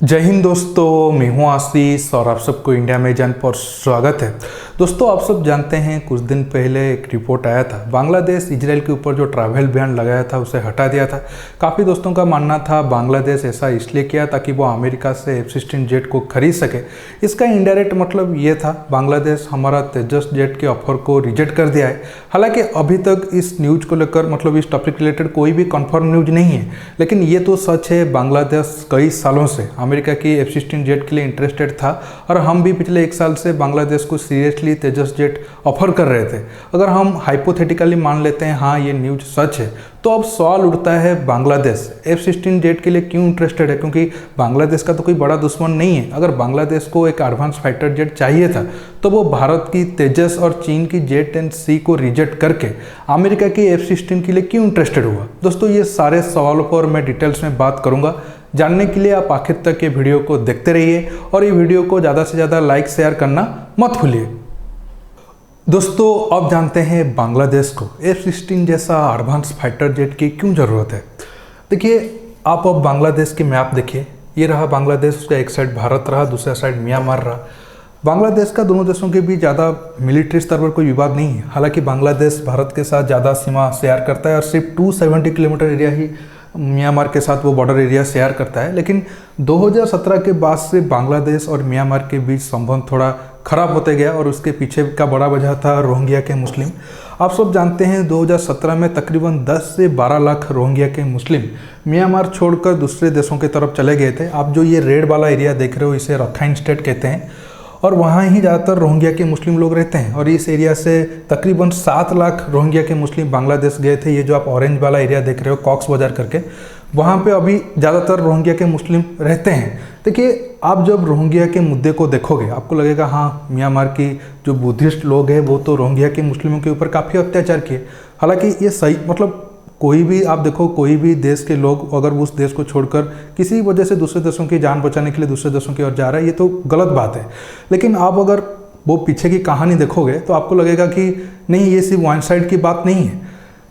जय हिंद दोस्तों, मैं हूं आशीष और आप सबको इंडिया में जान पर स्वागत है। दोस्तों, आप सब जानते हैं कुछ दिन पहले एक रिपोर्ट आया था, बांग्लादेश इजराइल के ऊपर जो ट्रैवल बैन लगाया था उसे हटा दिया था। काफ़ी दोस्तों का मानना था बांग्लादेश ऐसा इसलिए किया ताकि वो अमेरिका से F-16 जेट को खरीद सके। इसका इनडायरेक्ट मतलब ये था बांग्लादेश हमारा तेजस जेट के ऑफर को रिजेक्ट कर दिया है। हालांकि अभी तक इस न्यूज़ को लेकर मतलब इस टॉपिक रिलेटेड कोई भी कन्फर्म न्यूज नहीं है, लेकिन ये तो सच है बांग्लादेश कई सालों से अमेरिका की F-16 जेट के लिए इंटरेस्टेड था और हम भी पिछले एक साल से बांग्लादेश को सीरियसली तेजस जेट ऑफर कर रहे थे। अगर हम हाइपोथेटिकली मान लेते हैं हाँ ये न्यूज़ सच है, तो अब सवाल उठता है बांग्लादेश F-16 जेट के लिए क्यों इंटरेस्टेड है, क्योंकि बांग्लादेश का तो कोई बड़ा दुश्मन नहीं है। अगर बांग्लादेश को एक एडवांस फाइटर जेट चाहिए था तो वो भारत की तेजस और चीन की जेट-10C को रिजेक्ट करके अमेरिका की F-16 के लिए क्यों इंटरेस्टेड हुआ। दोस्तों, ये सारे सवालों पर मैं डिटेल्स में बात करूंगा। जानने के लिए आप आखिर तक ये वीडियो को देखते रहिए और ये वीडियो को ज़्यादा से ज़्यादा लाइक शेयर करना मत भूलिए। दोस्तों, अब जानते हैं बांग्लादेश को F-16 जैसा एडवांस फाइटर जेट की क्यों ज़रूरत है। देखिए, आप अब बांग्लादेश की मैप देखिए, ये रहा बांग्लादेश, उसका एक साइड भारत रहा, दूसरा साइड म्यांमार रहा। बांग्लादेश का दोनों देशों के बीच ज़्यादा मिलिट्री स्तर पर कोई विवाद नहीं है। हालांकि बांग्लादेश भारत के साथ ज़्यादा सीमा शेयर करता है और सिर्फ 270 किलोमीटर एरिया ही म्यांमार के साथ वो बॉर्डर एरिया शेयर करता है। लेकिन 2017 के बाद से बांग्लादेश और म्यांमार के बीच संबंध थोड़ा खराब होते गया और उसके पीछे का बड़ा वजह था रोहिंग्या के मुस्लिम। आप सब जानते हैं 2017 में तकरीबन 10 से 12 लाख रोहिंग्या के मुस्लिम म्यांमार छोड़कर दूसरे देशों की तरफ चले गए थे। आप जो ये रेड वाला एरिया देख रहे हो इसे रखाइन स्टेट कहते हैं और वहाँ ही ज़्यादातर रोहिंग्या के मुस्लिम लोग रहते हैं। और इस एरिया से तकरीबन 7 लाख रोहिंग्या के मुस्लिम बांग्लादेश गए थे। ये जो आप ऑरेंज वाला एरिया देख रहे हो कॉक्स बाजार करके, वहाँ पे अभी ज़्यादातर रोहिंग्या के मुस्लिम रहते हैं। देखिए, आप जब रोहिंग्या के मुद्दे को देखोगे आपको लगेगा हाँ म्यांमार की जो बुद्धिस्ट लोग हैं वो तो रोहिंग्या के मुस्लिमों के ऊपर काफ़ी अत्याचार किए। हालांकि ये सही मतलब कोई भी आप देखो, कोई भी देश के लोग अगर उस देश को छोड़कर किसी वजह से दूसरे देशों की जान बचाने के लिए दूसरे देशों की ओर जा रहा है, ये तो गलत बात है। लेकिन आप अगर वो पीछे की कहानी देखोगे तो आपको लगेगा कि नहीं, ये सिर्फ वन साइड की बात नहीं है।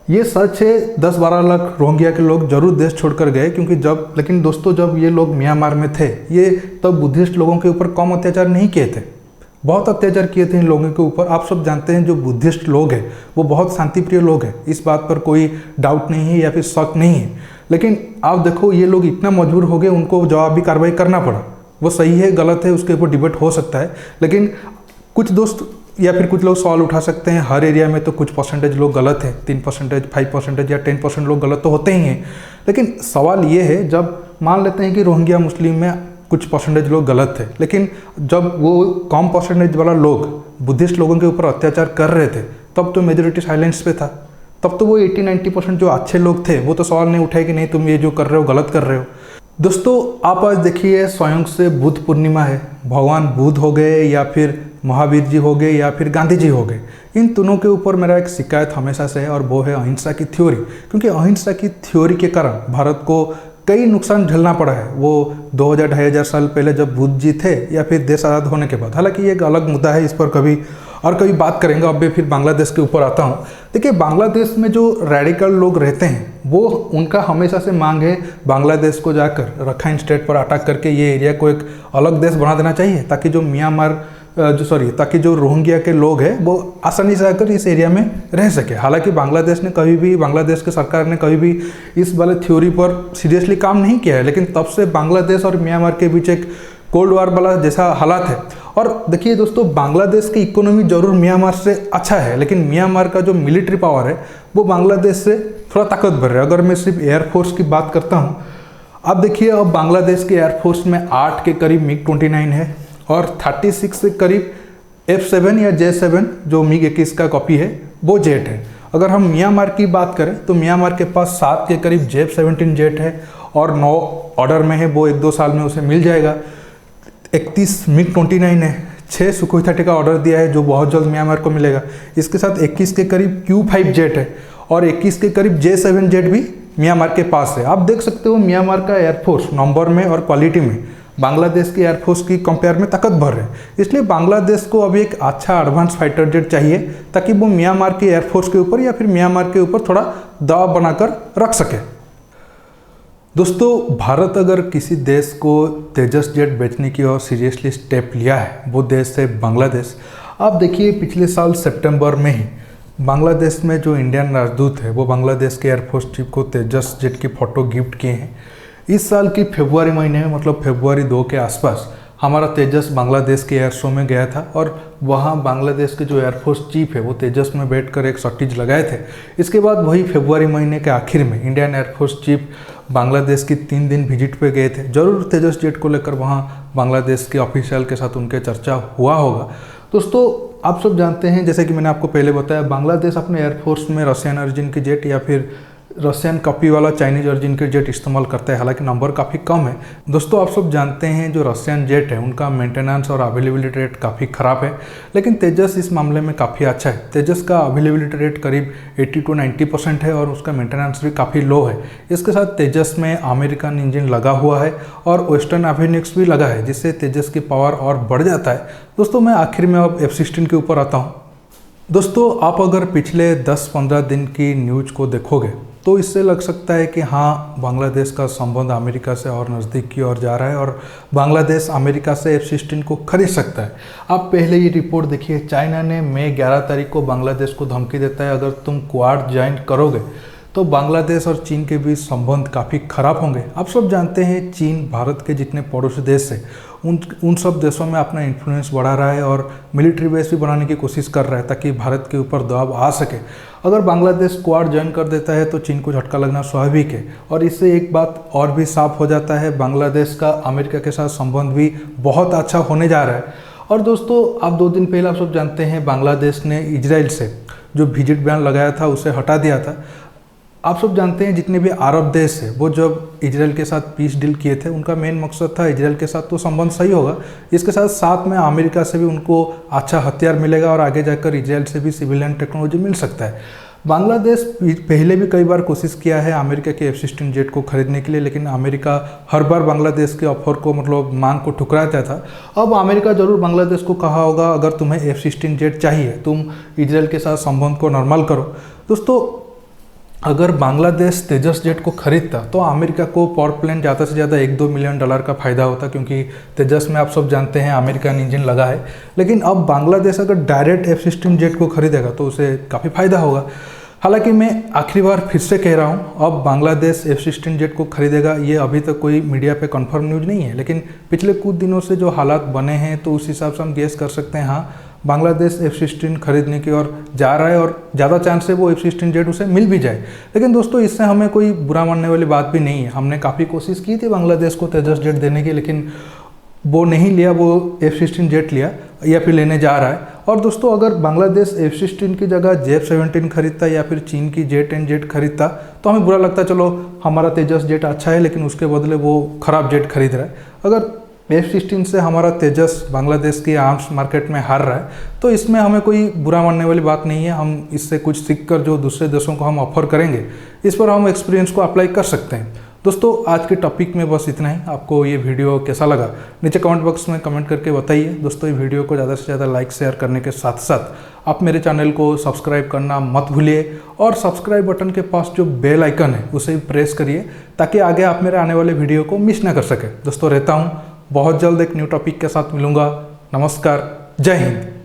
ये सच है, 10-12 लाख रोहिंग्या के लोग जरूर देश छोड़कर गए, क्योंकि लेकिन दोस्तों जब ये लोग म्यांमार में थे ये तब बुद्धिस्ट लोगों के ऊपर कम अत्याचार नहीं किए थे, बहुत अत्याचार किए थे इन लोगों के ऊपर। आप सब जानते हैं जो बुद्धिस्ट लोग हैं वो बहुत शांतिप्रिय लोग हैं, इस बात पर कोई डाउट नहीं है या फिर शक नहीं है। लेकिन आप देखो ये लोग इतना मजबूर हो गए, उनको जवाबी कार्रवाई करना पड़ा। वो सही है गलत है उसके ऊपर डिबेट हो सकता है, लेकिन कुछ दोस्त या फिर कुछ लोग सवाल उठा सकते हैं हर एरिया में तो कुछ परसेंटेज लोग गलत है, 3%, 5% या 10% लोग गलत तो होते ही हैं। लेकिन सवाल ये है, जब मान लेते हैं कि रोहिंग्या मुस्लिम में कुछ परसेंटेज लोग गलत थे, लेकिन जब वो कम परसेंटेज वाला लोग बुद्धिस्ट लोगों के ऊपर अत्याचार कर रहे थे तब तो मेजोरिटी साइलेंस पे था। तब तो वो 80-90% जो अच्छे लोग थे वो तो सवाल नहीं उठाए कि नहीं तुम ये जो कर रहे हो गलत कर रहे हो। दोस्तों, आप आज देखिए स्वयं से बुद्ध पूर्णिमा है, भगवान बुद्ध हो गए या फिर महावीर जी हो गए या फिर गांधी जी हो गए, इन तीनों के ऊपर मेरा एक शिकायत हमेशा से है और वो है अहिंसा की थ्योरी। क्योंकि अहिंसा की थ्योरी के कारण भारत को कई नुकसान झेलना पड़ा है, वो 2000-2500 साल पहले जब बुद्ध जी थे या फिर देश आज़ाद होने के बाद। हालांकि ये एक अलग मुद्दा है, इस पर कभी बात करेंगे। अब भी फिर बांग्लादेश के ऊपर आता हूँ। देखिए, बांग्लादेश में जो रेडिकल लोग रहते हैं वो उनका हमेशा से मांग है बांग्लादेश को जाकर रखाइन स्टेट पर अटैक करके ये एरिया को एक अलग देश बना देना चाहिए, ताकि जो रोहिंग्या के लोग हैं वो आसानी से आकर इस एरिया में रह सके। हालांकि बांग्लादेश की सरकार ने कभी भी इस वाले थ्योरी पर सीरियसली काम नहीं किया है, लेकिन तब से बांग्लादेश और म्यांमार के बीच एक कोल्ड वार वाला जैसा हालात है। और देखिए दोस्तों, बांग्लादेश की इकोनॉमी जरूर म्यांमार से अच्छा है, लेकिन म्यांमार का जो मिलिट्री पावर है वो बांग्लादेश से थोड़ा ताकतवर है। अगर मैं सिर्फ एयरफोर्स की बात करता हूँ, अब देखिए अब बांग्लादेश के एयरफोर्स में 8 के करीब MiG-29 है और 36 से करीब F-7 या J-7 जो MiG-21 का कॉपी है वो जेट है। अगर हम म्यांमार की बात करें तो म्यांमार के पास 7 के करीब J-17 जेट है और 9 ऑर्डर में है, वो 1-2 साल में उसे मिल जाएगा। 31 MiG-29 है, 6 सुखोई 30 का ऑर्डर दिया है जो बहुत जल्द म्यांमार को मिलेगा। इसके साथ 21 के करीब Q-5 जेट है और 21 के करीब J-7 जेट भी म्यांमार के पास है। आप देख सकते हो म्यांमार का एयरफोर्स नंबर में और क्वालिटी में बांग्लादेश की एयरफोर्स की कंपेयर में ताकतवर है। इसलिए बांग्लादेश को अभी एक अच्छा एडवांस फाइटर जेट चाहिए ताकि वो म्यांमार की एयरफोर्स के ऊपर या फिर म्यांमार के ऊपर थोड़ा दबाव बनाकर रख सके। दोस्तों, भारत अगर किसी देश को तेजस जेट बेचने की और सीरियसली स्टेप लिया है, वो देश है बांग्लादेश। आप देखिए, पिछले साल सितंबर में ही बांग्लादेश में जो इंडियन राजदूत है वो बांग्लादेश के एयरफोर्स चीफ को तेजस जेट की फ़ोटो गिफ्ट किए हैं। इस साल की फरवरी महीने में, मतलब फरवरी 2 के आसपास हमारा तेजस बांग्लादेश के एयर शो में गया था और वहाँ बांग्लादेश के जो एयरफोर्स चीफ है वो तेजस में बैठकर एक शॉर्टेज लगाए थे। इसके बाद वही फरवरी महीने के आखिर में इंडियन एयरफोर्स चीफ बांग्लादेश की 3 दिन विजिट पे गए थे। जरूर तेजस जेट को लेकर वहाँ बांग्लादेश के ऑफिशियल के साथ उनके चर्चा हुआ होगा। दोस्तों, आप सब जानते हैं, जैसे कि मैंने आपको पहले बताया, बांग्लादेश अपने एयरफोर्स में रशियन ओरिजिन के जेट या फिर रशियन कॉपी वाला चाइनीज ओरिजिन के जेट इस्तेमाल करता है। हालांकि नंबर काफ़ी कम है। दोस्तों, आप सब जानते हैं जो रशियन जेट है उनका मेंटेनेंस और अवेलेबिलिटी रेट काफ़ी ख़राब है, लेकिन तेजस इस मामले में काफ़ी अच्छा है। तेजस का अवेलेबिलिटी रेट करीब 80 to 90% है और उसका मेंटेनेंस भी काफ़ी लो है। इसके साथ तेजस में अमेरिकन इंजन लगा हुआ है और वेस्टर्न एवियोनिक्स भी लगा है, जिससे तेजस की पावर और बढ़ जाता है। दोस्तों, मैं आखिर में अब F-16 के ऊपर आता हूँ। दोस्तों, आप अगर पिछले 10-15 दिन की न्यूज़ को देखोगे तो इससे लग सकता है कि हाँ, बांग्लादेश का संबंध अमेरिका से और नज़दीक की ओर जा रहा है और बांग्लादेश अमेरिका से F-16 को खरीद सकता है। आप पहले ये रिपोर्ट देखिए, चाइना ने मई 11 तारीख को बांग्लादेश को धमकी देता है, अगर तुम क्वाड ज्वाइन करोगे तो बांग्लादेश और चीन के बीच संबंध काफ़ी खराब होंगे। आप सब जानते हैं, चीन भारत के जितने पड़ोसी देश हैं उन सब देशों में अपना इन्फ्लुएंस बढ़ा रहा है और मिलिट्री बेस भी बनाने की कोशिश कर रहा है ताकि भारत के ऊपर दबाव आ सके। अगर बांग्लादेश क्वाड ज्वाइन कर देता है तो चीन को झटका लगना स्वाभाविक है और इससे एक बात और भी साफ हो जाता है, बांग्लादेश का अमेरिका के साथ संबंध भी बहुत अच्छा होने जा रहा है। और दोस्तों, आप 2 दिन पहले आप सब जानते हैं बांग्लादेश ने इजराइल से जो विजिट बैन लगाया था उसे हटा दिया था। आप सब जानते हैं, जितने भी अरब देश है वो जब इजराइल के साथ पीस डील किए थे, उनका मेन मकसद था इजराइल के साथ तो संबंध सही होगा, इसके साथ साथ में अमेरिका से भी उनको अच्छा हथियार मिलेगा और आगे जाकर इजराइल से भी सिविलियन टेक्नोलॉजी मिल सकता है। बांग्लादेश पहले भी कई बार कोशिश किया है अमेरिका के F-16 जेट को खरीदने के लिए, लेकिन अमेरिका हर बार बांग्लादेश के ऑफर को, मतलब मांग को ठुकराता था। अब अमेरिका जरूर बांग्लादेश को कहा होगा, अगर तुम्हें F-16 जेट चाहिए तुम इजराइल के साथ संबंध को नॉर्मल करो। दोस्तों, अगर बांग्लादेश तेजस जेट को खरीदता तो अमेरिका को पर प्लेन ज़्यादा से ज़्यादा $1-2 मिलियन का फ़ायदा होता, क्योंकि तेजस में आप सब जानते हैं अमेरिकन इंजन लगा है। लेकिन अब बांग्लादेश अगर डायरेक्ट F-16 जेट को खरीदेगा तो उसे काफ़ी फ़ायदा होगा। हालांकि मैं आखिरी बार फिर से कह रहा हूँ, अब बांग्लादेश F-16 जेट को खरीदेगा ये अभी तक कोई मीडिया पे कंफर्म न्यूज़ नहीं है, लेकिन पिछले कुछ दिनों से जो हालात बने हैं तो उस हिसाब से हम गेस कर सकते हैं, हाँ, बांग्लादेश F-16 खरीदने की ओर जा रहा है और ज़्यादा चांस है वो F-16 जेट उसे मिल भी जाए। लेकिन दोस्तों, इससे हमें कोई बुरा मानने वाली बात भी नहीं है। हमने काफ़ी कोशिश की थी बांग्लादेश को तेजस जेट देने की, लेकिन वो नहीं लिया, वो F-16 जेट लिया या फिर लेने जा रहा है। और दोस्तों, अगर बांग्लादेश F-16 की जगह J-17 खरीदता या फिर चीन की J-10 जेट खरीदता तो हमें बुरा लगता, चलो हमारा तेजस जेट अच्छा है, लेकिन उसके बदले वो ख़राब जेट खरीद रहा है। अगर F-16 से हमारा तेजस बांग्लादेश की आर्म्स मार्केट में हार रहा है तो इसमें हमें कोई बुरा मानने वाली बात नहीं है। हम इससे कुछ सीख कर जो दूसरे देशों को हम ऑफर करेंगे, इस पर हम एक्सपीरियंस को अप्लाई कर सकते हैं। दोस्तों, आज के टॉपिक में बस इतना ही। आपको ये वीडियो कैसा लगा नीचे कमेंट बॉक्स में कमेंट करके बताइए। दोस्तों, ये वीडियो को ज़्यादा से ज़्यादा लाइक शेयर करने के साथ साथ आप मेरे चैनल को सब्सक्राइब करना मत भूलिए और सब्सक्राइब बटन के पास जो बेल आइकन है उसे प्रेस करिए ताकि आगे आप मेरे आने वाले वीडियो को मिस ना कर सके। दोस्तों, रहता हूँ, बहुत जल्द एक न्यू टॉपिक के साथ मिलूंगा। नमस्कार, जय हिंद।